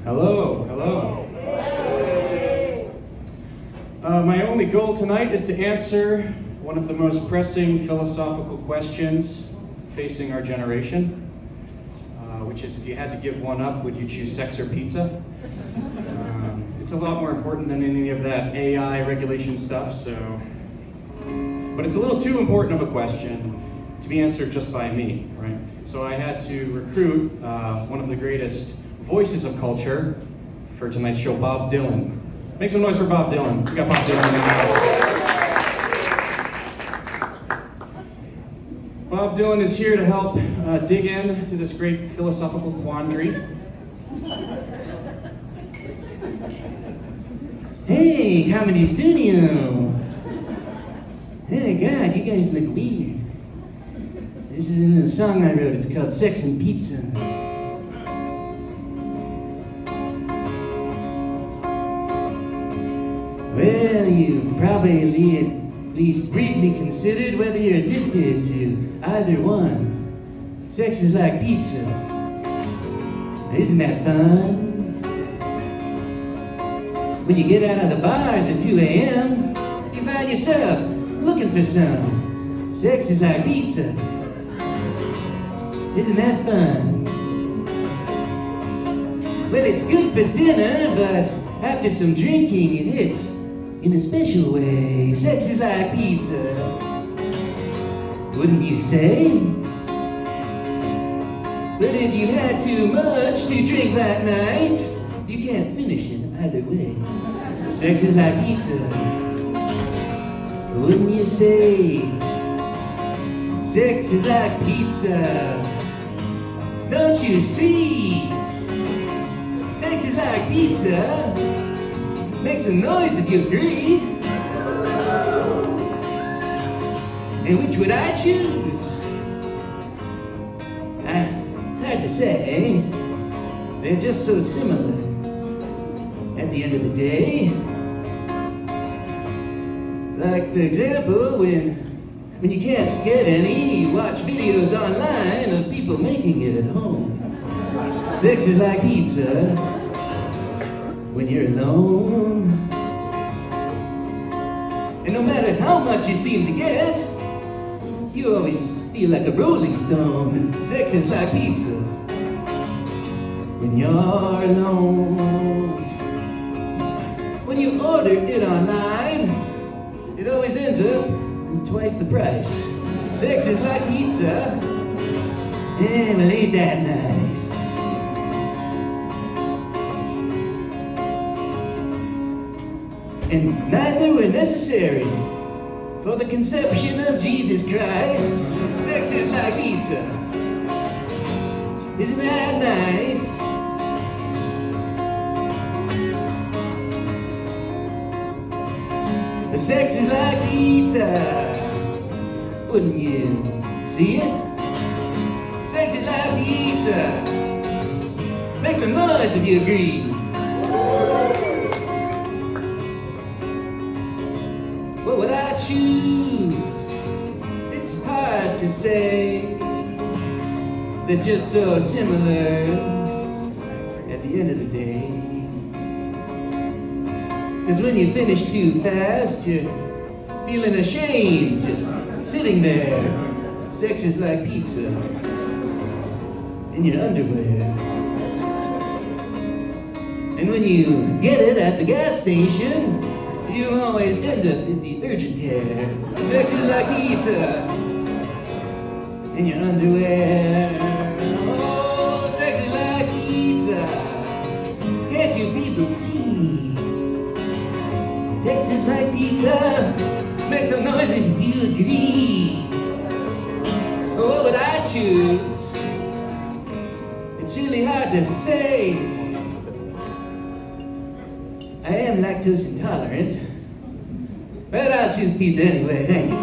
Hello, hello. My only goal tonight is to answer one of the most pressing philosophical questions facing our generation, which is if you had to give one up, would you choose sex or pizza? It's a lot more important than any of that AI regulation stuff, but it's a little too important of a question to be answered just by me, right? So I had to recruit one of the greatest voices of culture for tonight's show, Bob Dylan. Make some noise for Bob Dylan. We got Bob Dylan in the house. Bob Dylan is here to help dig into this great philosophical quandary. Hey, Comedy Studio! Hey, God, you guys look weird. This is a song I wrote. It's called Sex and Pizza. Well, you've probably at least briefly considered whether you're addicted to either one. Sex is like pizza. Isn't that fun? When you get out of the bars at 2 a.m., you find yourself looking for some. Sex is like pizza. Isn't that fun? Well, it's good for dinner, but after some drinking, it hits in a special way. Sex is like pizza. Wouldn't you say? But if you had too much to drink that night, you can't finish it either way. Sex is like pizza. Wouldn't you say? Sex is like pizza. Don't you see? Sex is like pizza. Make some noise if you agree. And which would I choose? It's hard to say. They're just so similar. At the end of the day, like for example, when you can't get any, you watch videos online of people making it at home. Sex is like pizza when you're alone. And no matter how much you seem to get, you always feel like a rolling stone. Sex is like pizza when you're alone. When you order it online, it always ends up twice the price. Sex is like pizza. Yeah, well, ain't that nice? And neither were necessary for the conception of Jesus Christ. Sex is like pizza. Isn't that nice? The sex is like pizza. Wouldn't you see it? Sex is like pizza. Make some noise if you agree. What would I choose? It's hard to say. They're just so similar at the end of the day. Cause when you finish too fast, you're feeling ashamed just sitting there. Sex is like pizza in your underwear. And when you get it at the gas station, you always end up in the urgent care. Sex is like pizza in your underwear. Oh, sex is like pizza. Can't you people see? Sex is like pizza. Make some noise if you agree. What would I choose? It's really hard to say. I am lactose intolerant, but I'll choose pizza anyway, thank you.